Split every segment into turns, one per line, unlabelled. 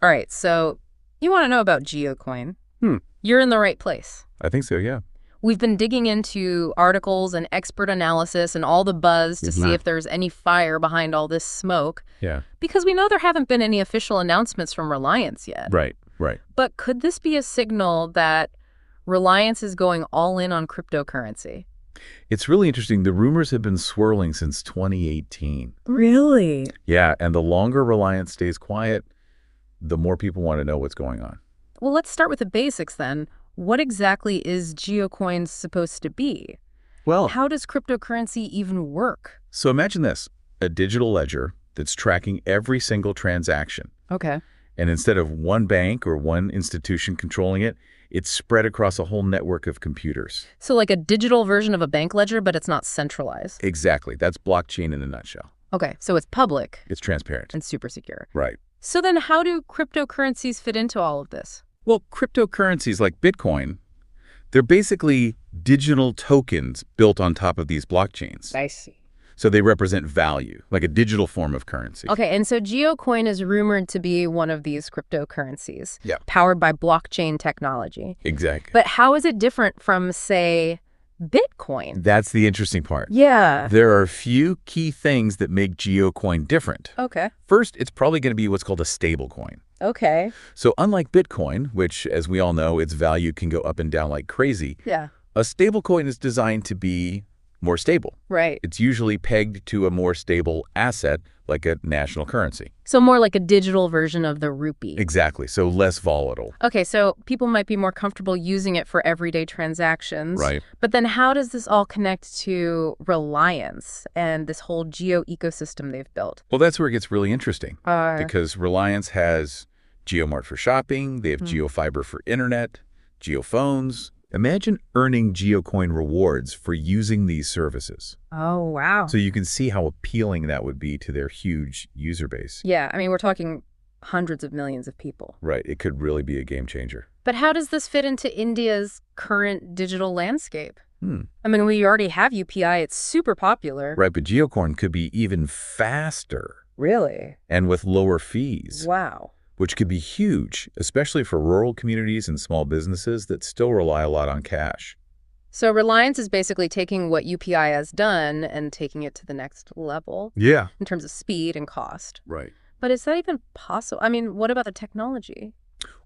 All right, so you want to know about GeoCoin.
Hmm.
You're in the right place.
I think so, yeah.
We've been digging into articles and expert analysis and all the buzz to see if there's any fire behind all this smoke.
Yeah.
Because we know there haven't been any official announcements from Reliance yet.
Right.
But could this be a signal that Reliance is going all in on cryptocurrency?
It's really interesting. The rumors have been swirling since 2018.
Really?
Yeah, and the longer Reliance stays quiet, the more people want to know what's going on.
Well, let's start with the basics then. What exactly is GeoCoin supposed to be?
Well,
How does cryptocurrency even work?
so imagine this, a digital ledger that's tracking every single transaction.
Okay.
And instead of one bank or one institution controlling it, it's spread across a whole network of computers.
So like a digital version of a bank ledger, but it's not centralized.
Exactly. That's blockchain in a nutshell.
Okay, so it's public
It's transparent.
and super secure.
Right.
So then how do cryptocurrencies fit into all of this?
Well, cryptocurrencies like Bitcoin, they're basically digital tokens built on top of these blockchains.
I see.
So they represent value, like a digital form of currency.
Okay, and so GeoCoin is rumored to be one of these cryptocurrencies.
Yeah.
Powered by blockchain technology.
Exactly.
But how is it different from, say, Bitcoin?
That's the interesting part.
Yeah.
There are a few key things that make GeoCoin different.
Okay.
First, it's probably going to be what's called a stable coin.
Okay.
So unlike Bitcoin, which, as we all know, its value can go up and down like crazy,
Yeah.
a stable coin is designed to be more stable.
Right.
It's usually pegged to a more stable asset, like a national currency.
So more like a digital version of the rupee.
Exactly, so less volatile.
Okay, so people might be more comfortable using it for everyday transactions.
Right.
But then how does this all connect to Reliance and this whole geo ecosystem they've built?
Well, that's where it gets really interesting, because Reliance has GeoMart for shopping, they have GeoFiber for internet, GeoPhones. Imagine earning GeoCoin rewards for using these services.
Oh, wow.
So you can see how appealing that would be to their huge user base.
Yeah, I mean, we're talking hundreds of millions of people.
Right, it could really be a game changer.
But how does this fit into India's current digital landscape?
Hmm.
I mean, we already have UPI. It's super popular.
Right, but GeoCoin could be even faster
Really?
and with lower fees,
Wow.
which could be huge, especially for rural communities and small businesses that still rely a lot on cash.
So Reliance is basically taking what UPI has done and taking it to the next level
Yeah.
in terms of speed and cost.
Right.
But is that even possible? I mean, what about the technology?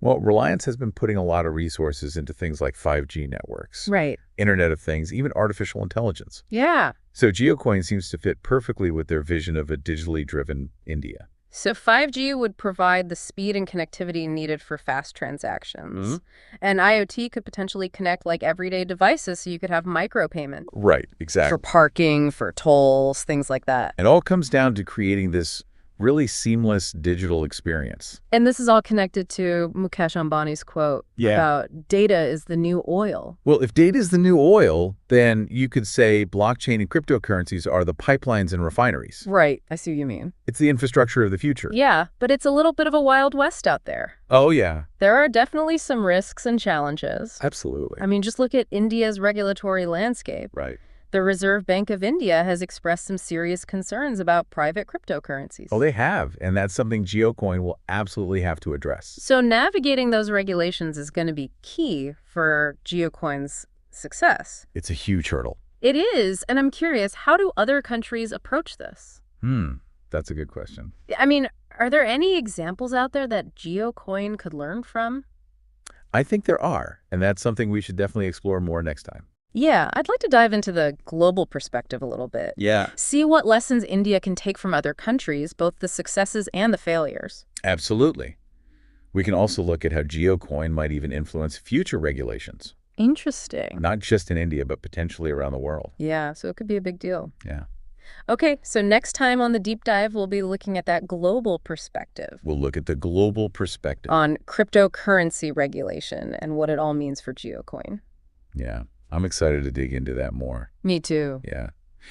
Well, Reliance has been putting a lot of resources into things like 5G networks,
Right.
Internet of Things, even artificial intelligence.
Yeah.
So GeoCoin seems to fit perfectly with their vision of a digitally driven India.
So 5G would provide the speed and connectivity needed for fast transactions. And IoT could potentially connect like everyday devices so you could have micropayment
Right, exactly.
for parking, for tolls, things like that.
It all comes down to creating this really seamless digital experience.
And this is all connected to Mukesh Ambani's quote about data is the new oil.
Well, if data is the new oil, then you could say blockchain and cryptocurrencies are the pipelines and refineries.
Right. I see what you mean.
It's the infrastructure of the future.
Yeah, but it's a little bit of a wild west out there.
Oh, yeah.
There are definitely some risks and challenges.
Absolutely.
I mean, just look at India's regulatory landscape.
Right.
The Reserve Bank of India has expressed some serious concerns about private cryptocurrencies.
Oh, they have. And that's something GeoCoin will absolutely have to address.
So navigating those regulations is going to be key for GeoCoin's success.
It's a huge hurdle.
It is, and I'm curious, how do other countries approach this?
That's a good question.
I mean, are there any examples out there that GeoCoin could learn from?
I think there are, and that's something we should definitely explore more next time.
Yeah, I'd like to dive into the global perspective a little bit.
Yeah.
See what lessons India can take from other countries, both the successes and the failures.
Absolutely. We can also look at how GeoCoin might even influence future regulations,
Interesting.
not just in India, but potentially around the world.
Yeah, so it could be a big deal.
Yeah.
Okay, so next time on the deep dive, we'll be looking at that global perspective
We'll look at the global perspective.
on cryptocurrency regulation and what it all means for GeoCoin.
Yeah. I'm excited to dig into that more.
Me too.
Yeah.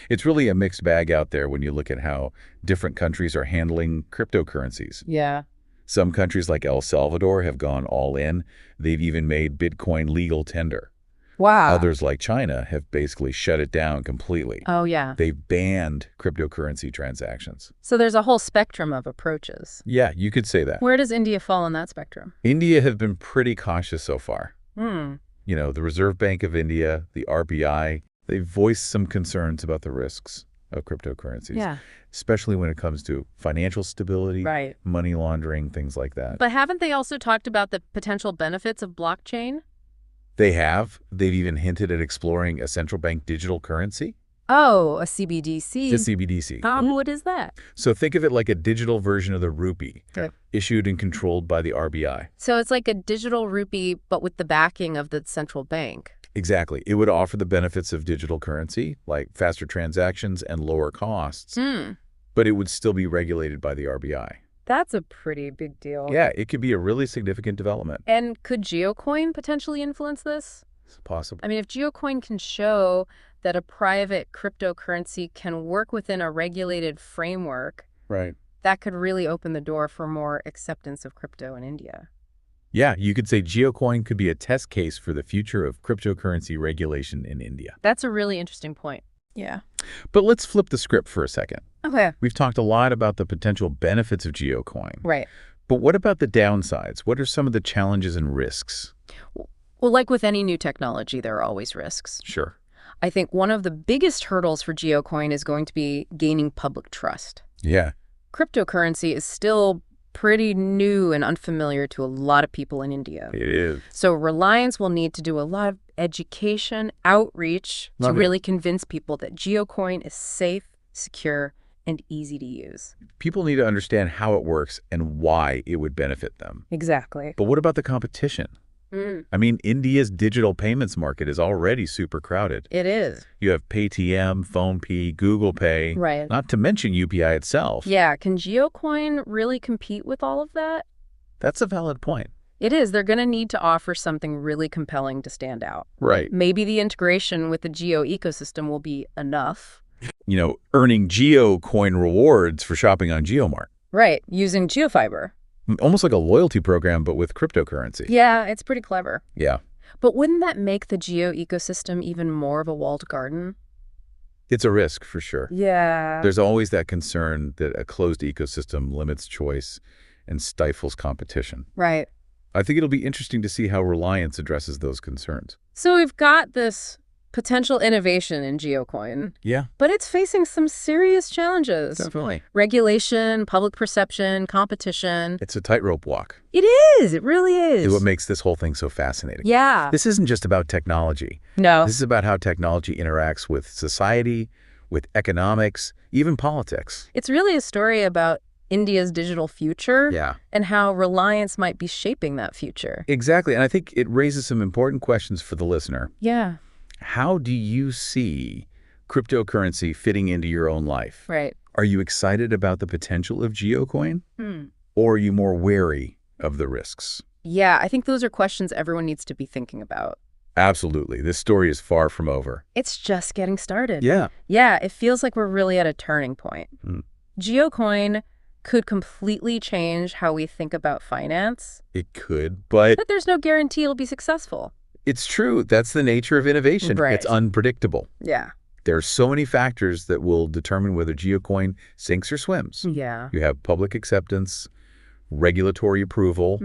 It's really a mixed bag out there when you look at how different countries are handling cryptocurrencies.
Yeah.
Some countries like El Salvador have gone all in. They've even made Bitcoin legal tender,
Wow.
Others, like China, have basically shut it down completely.
Oh, yeah.
They've banned cryptocurrency transactions.
So there's a whole spectrum of approaches.
Yeah, you could say that.
Where does India fall in that spectrum?
India have been pretty cautious so far.
Hmm.
The Reserve Bank of India, the RBI, they've voiced some concerns about the risks of cryptocurrencies.
Yeah.
Especially when it comes to financial stability,
Right.
money laundering, things like that.
But haven't they also talked about the potential benefits of blockchain?
They have. They've even hinted at exploring a central bank digital currency.
Oh, a CBDC.
The CBDC.
What is that?
So think of it like a digital version of the rupee,
Okay.
issued and controlled by the RBI.
So it's like a digital rupee, but with the backing of the central bank.
Exactly. It would offer the benefits of digital currency, like faster transactions and lower costs, but it would still be regulated by the RBI.
That's a pretty big deal.
Yeah, it could be a really significant development.
And could Geocoin potentially influence this?
It's possible.
I mean, if Geocoin can show that a private cryptocurrency can work within a regulated framework,
Right.
that could really open the door for more acceptance of crypto in India.
Yeah, you could say Geocoin could be a test case for the future of cryptocurrency regulation in India.
That's a really interesting point. Yeah.
But let's flip the script for a second.
Okay.
We've talked a lot about the potential benefits of Geocoin.
Right.
But what about the downsides? What are some of the challenges and risks?
Well, like with any new technology, there are always risks.
Sure.
I think one of the biggest hurdles for Geocoin is going to be gaining public trust.
Yeah.
Cryptocurrency is still pretty new and unfamiliar to a lot of people in India.
It is.
So Reliance will need to do a lot of education, outreach to really convince people that Geocoin is safe, secure, and easy to use.
People need to understand how it works and why it would benefit them.
Exactly.
But what about the competition? I mean, India's digital payments market is already super crowded.
It is.
You have Paytm, PhonePe, Google Pay,
Right.
not to mention UPI itself.
Yeah. Can Geocoin really compete with all of that?
That's a valid point.
It is. They're going to need to offer something really compelling to stand out.
Right.
Maybe the integration with the Geo ecosystem will be enough.
Earning Geocoin rewards for shopping on Geomart.
Right. Using GeoFiber.
Almost like a loyalty program, but with cryptocurrency.
Yeah, it's pretty clever.
Yeah.
But wouldn't that make the Geo ecosystem even more of a walled garden?
It's a risk, for sure.
Yeah.
There's always that concern that a closed ecosystem limits choice and stifles competition.
Right.
I think it'll be interesting to see how Reliance addresses those concerns.
So we've got this potential innovation in Geocoin,
Yeah,
but it's facing some serious challenges.
definitely.
Regulation, public perception, competition.
It's a tightrope walk.
It is. It really is.
It's what makes this whole thing so fascinating.
Yeah.
This isn't just about technology.
No.
This is about how technology interacts with society, with economics, even politics.
It's really a story about India's digital future and how Reliance might be shaping that future.
Exactly. And I think it raises some important questions for the listener.
Yeah.
How do you see cryptocurrency fitting into your own life?
Right.
Are you excited about the potential of Geocoin? Or are you more wary of the risks?
Yeah, I think those are questions everyone needs to be thinking about.
Absolutely. This story is far from over.
It's just getting started.
Yeah.
Yeah, it feels like we're really at a turning point. Geocoin could completely change how we think about finance.
It could, but
But there's no guarantee it'll be successful.
it's true. That's the nature of innovation.
Right.
It's unpredictable.
Yeah.
There are so many factors that will determine whether Geocoin sinks or swims.
Yeah.
You have public acceptance, regulatory approval,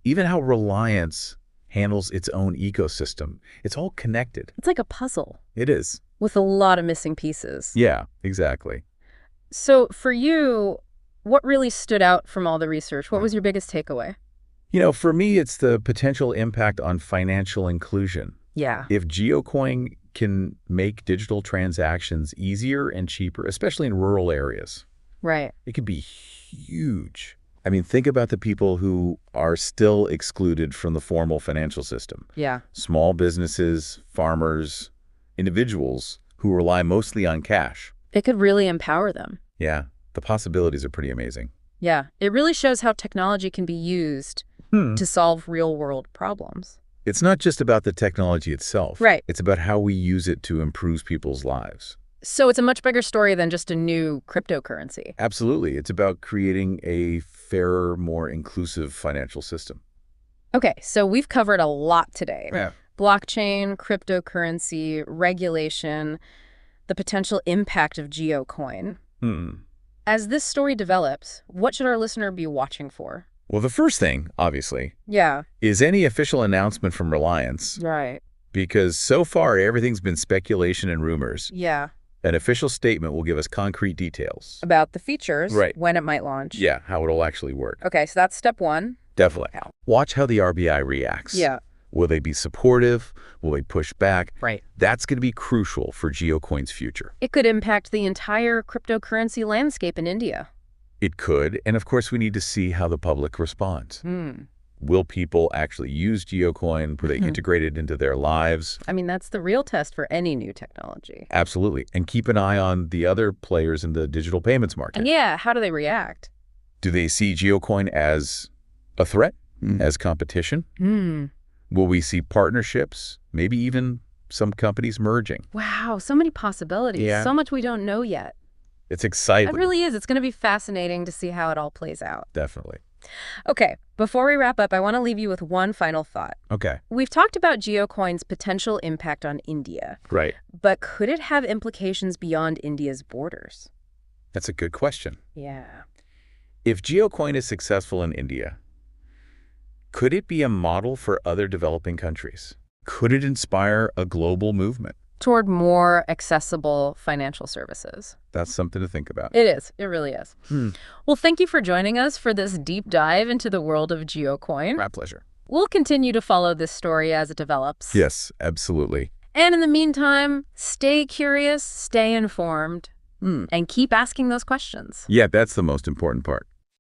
even how Reliance handles its own ecosystem. It's all connected.
It's like a puzzle
It is.
with a lot of missing pieces.
Yeah, exactly.
So for you, what really stood out from all the research? What was your biggest takeaway?
For me, it's the potential impact on financial inclusion.
Yeah.
If Geocoin can make digital transactions easier and cheaper, especially in rural areas,
Right.
it could be huge. I mean, think about the people who are still excluded from the formal financial system.
Yeah.
Small businesses, farmers, individuals who rely mostly on cash.
It could really empower them.
Yeah, the possibilities are pretty amazing.
Yeah. It really shows how technology can be used to solve real-world problems.
It's not just about the technology itself.
Right.
It's about how we use it to improve people's lives.
So it's a much bigger story than just a new cryptocurrency.
Absolutely. It's about creating a fairer, more inclusive financial system.
Okay, so we've covered a lot today.
Yeah.
Blockchain, cryptocurrency, regulation, the potential impact of geocoin. As this story develops, what should our listener be watching for?
Well, the first thing, obviously,
Yeah.
is any official announcement from Reliance,
Right.
because so far everything's been speculation and rumors.
Yeah.
An official statement will give us concrete details.
About the features,
Right.
when it might launch.
Yeah, how it'll actually work.
Okay, so that's step one.
Definitely.
How?
Watch how the RBI reacts.
Yeah.
Will they be supportive? Will they push back?
Right.
That's going to be crucial for geocoin's future.
It could impact the entire cryptocurrency landscape in India.
It could, and of course we need to see how the public responds. Will people actually use geocoin? Will they integrate it into their lives?
I mean, that's the real test for any new technology.
Absolutely. And keep an eye on the other players in the digital payments market.
And yeah, how do they react?
Do they see geocoin as a threat, as competition? Will we see partnerships, maybe even some companies merging?
Wow, so many possibilities.
Yeah.
So much we don't know yet.
It's exciting.
It really is. It's going to be fascinating to see how it all plays out.
Definitely.
Okay, before we wrap up, I want to leave you with one final thought.
Okay.
We've talked about geocoin's potential impact on India,
Right.
but could it have implications beyond India's borders?
That's a good question.
Yeah.
If geocoin is successful in India, could it be a model for other developing countries? Could it inspire a global movement?
Toward more accessible financial services.
That's something to think about.
It is. It really is. Well, thank you for joining us for this deep dive into the world of geocoin.
My pleasure.
We'll continue to follow this story as it develops.
Yes, absolutely.
And in the meantime, stay curious, stay informed, and keep asking those questions.
Yeah, that's the most important part.